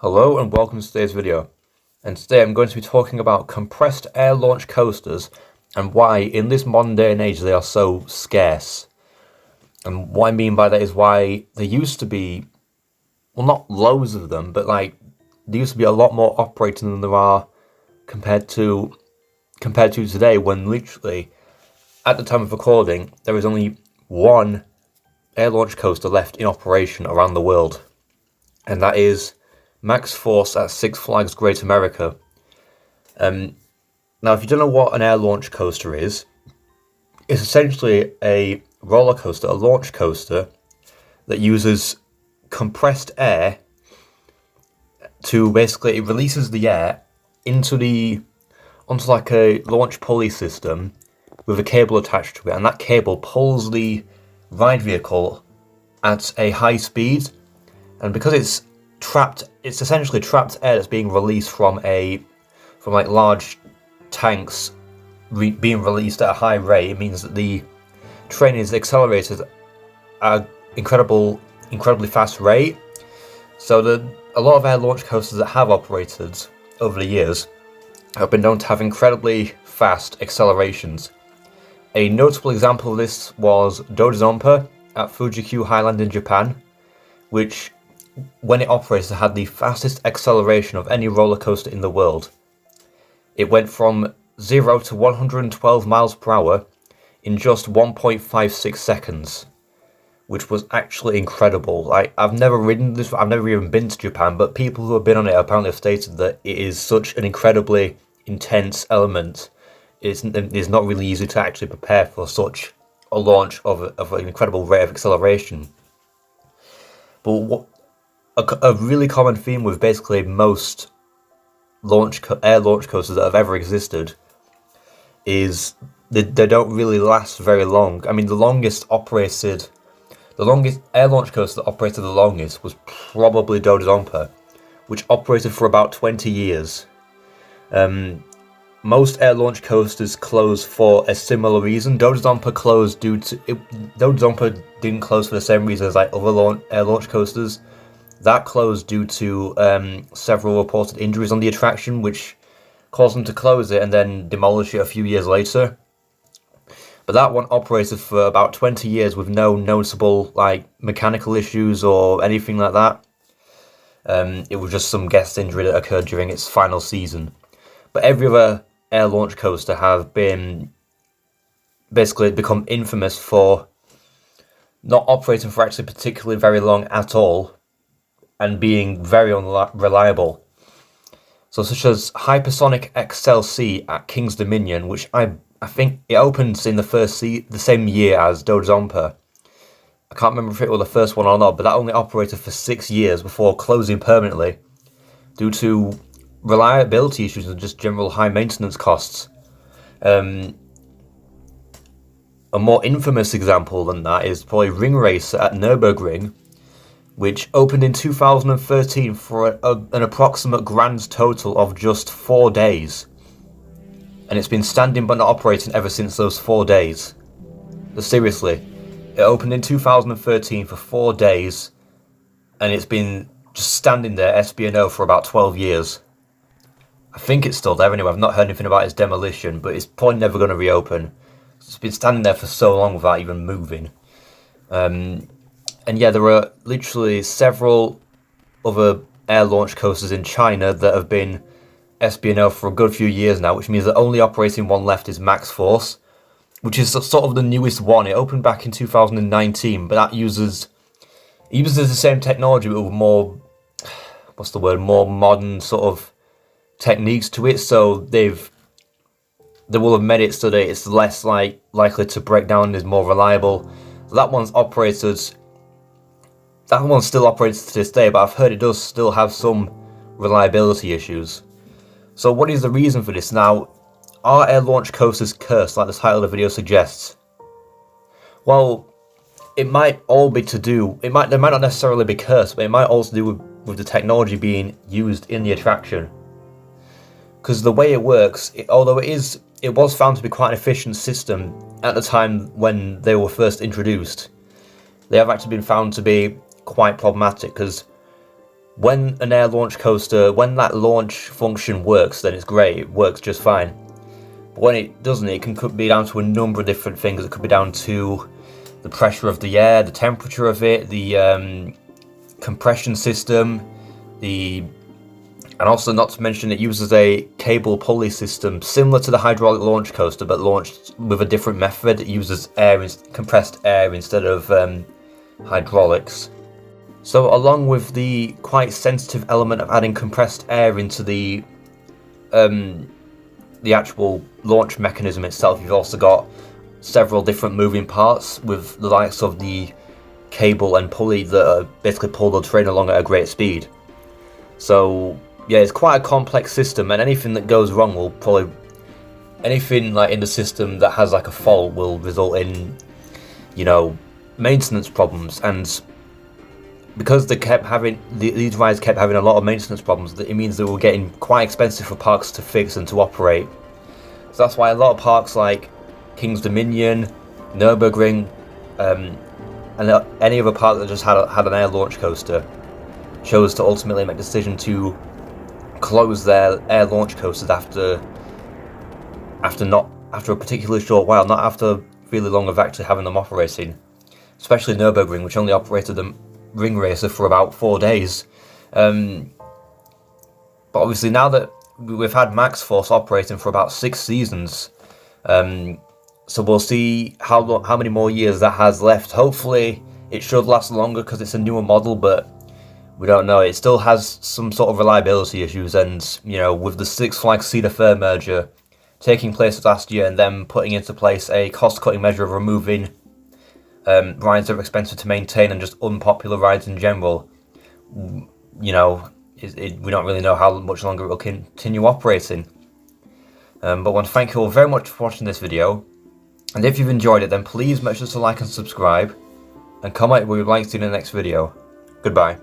Hello and welcome to today's video, and today I'm going to be talking about compressed air launch coasters and why in this modern day and age they are so scarce. And what I mean by that is why there used to be, well, not loads of them, but there used to be a lot more operating than there are compared to today, when literally at the time of recording there is only one air launch coaster left in operation around the world, and that is Max Force at Six Flags Great America. Now, if you don't know what an air launch coaster is, it's essentially a roller coaster, a launch coaster that uses compressed air to basically, it releases the air onto like a launch pulley system with a cable attached to it, and that cable pulls the ride vehicle at a high speed, and because it's essentially trapped air that's being released from large tanks being released at a high rate. It means that the train is accelerated at an incredibly fast rate. So a lot of air launch coasters that have operated over the years have been known to have incredibly fast accelerations. A notable example of this was Dodonpa at Fuji-Q Highland in Japan, which, when it operated, had the fastest acceleration of any roller coaster in the world. It went from 0 to 112 miles per hour in just 1.56 seconds, which was actually incredible. I've never ridden this, I've never even been to Japan, but people who have been on it apparently have stated that it is such an incredibly intense element. It's not really easy to actually prepare for such a launch of an incredible rate of acceleration. But a really common theme with basically most air launch coasters that have ever existed is they don't really last very long. I mean, the longest air launch coaster that operated the longest was probably Dodonpa, which operated for about 20 years. Most air launch coasters close for a similar reason. Dodonpa didn't close for the same reason as other air launch coasters. That closed due to several reported injuries on the attraction, which caused them to close it and then demolish it a few years later. But that one operated for about 20 years with no noticeable mechanical issues or anything like that. It was just some guest injury that occurred during its final season. But every other air launch coaster have become infamous for not operating for actually particularly very long at all, and being very unreliable. So such as Hypersonic XLC at King's Dominion, which I think it opened in the same year as Dodonpa. I can't remember if it was the first one or not, but that only operated for 6 years before closing permanently due to reliability issues and just general high maintenance costs. A more infamous example than that is probably Ring Racer at Nürburgring, which opened in 2013 for an approximate grand total of just 4 days. And it's been standing but not operating ever since those 4 days. But seriously, it opened in 2013 for 4 days, and it's been just standing there, SB&O, for about 12 years. I think it's still there anyway. I've not heard anything about its demolition, but it's probably never going to reopen. It's been standing there for so long without even moving. And yeah, there are literally several other air launch coasters in China that have been SB&O for a good few years now, which means the only operating one left is Max Force, which is sort of the newest one. It opened back in 2019, but that uses the same technology but with more modern sort of techniques to it. So they will have made it so that it's less likely to break down and is more reliable. So that one still operates to this day, but I've heard it does still have some reliability issues. So what is the reason for this? Now, are air launch coasters cursed, like the title of the video suggests? Well, it might all be they might not necessarily be cursed, but it might also do with the technology being used in the attraction. Because the way it works, although it was found to be quite an efficient system at the time when they were first introduced, they have actually been found to be quite problematic, because when an air launch coaster, when that launch function works, then it's great, it works just fine. But when it doesn't, it can could be down to a number of different things. It could be down to the pressure of the air, the temperature of it, the compression system, and also not to mention it uses a cable pulley system similar to the hydraulic launch coaster, but launched with a different method. It uses compressed air instead of hydraulics. So along with the quite sensitive element of adding compressed air into the actual launch mechanism itself, you've also got several different moving parts with the likes of the cable and pulley that basically pull the train along at a great speed. So yeah, it's quite a complex system, and anything that goes wrong will probably, anything like in the system that has like a fault will result in, you know, maintenance problems. And because they kept having these rides kept having a lot of maintenance problems, it means they were getting quite expensive for parks to fix and to operate. So that's why a lot of parks like King's Dominion, Nürburgring, and any other park that just had an air launch coaster chose to ultimately make the decision to close their air launch coasters after a particularly short while, not after really long of actually having them operating. Especially Nürburgring, which only operated the ring racer for about 4 days. But obviously now that we've had Max Force operating for about 6 seasons, so we'll see how many more years that has left. Hopefully it should last longer because it's a newer model, but we don't know. It still has some sort of reliability issues, and you know, with the Six Flags Cedar Fair merger taking place last year and then putting into place a cost-cutting measure of removing rides that are expensive to maintain and just unpopular rides in general, you know, we don't really know how much longer it will continue operating. But I want to thank you all very much for watching this video, and if you've enjoyed it, then please make sure to like and subscribe, and comment what you'd like to see in the next video. Goodbye.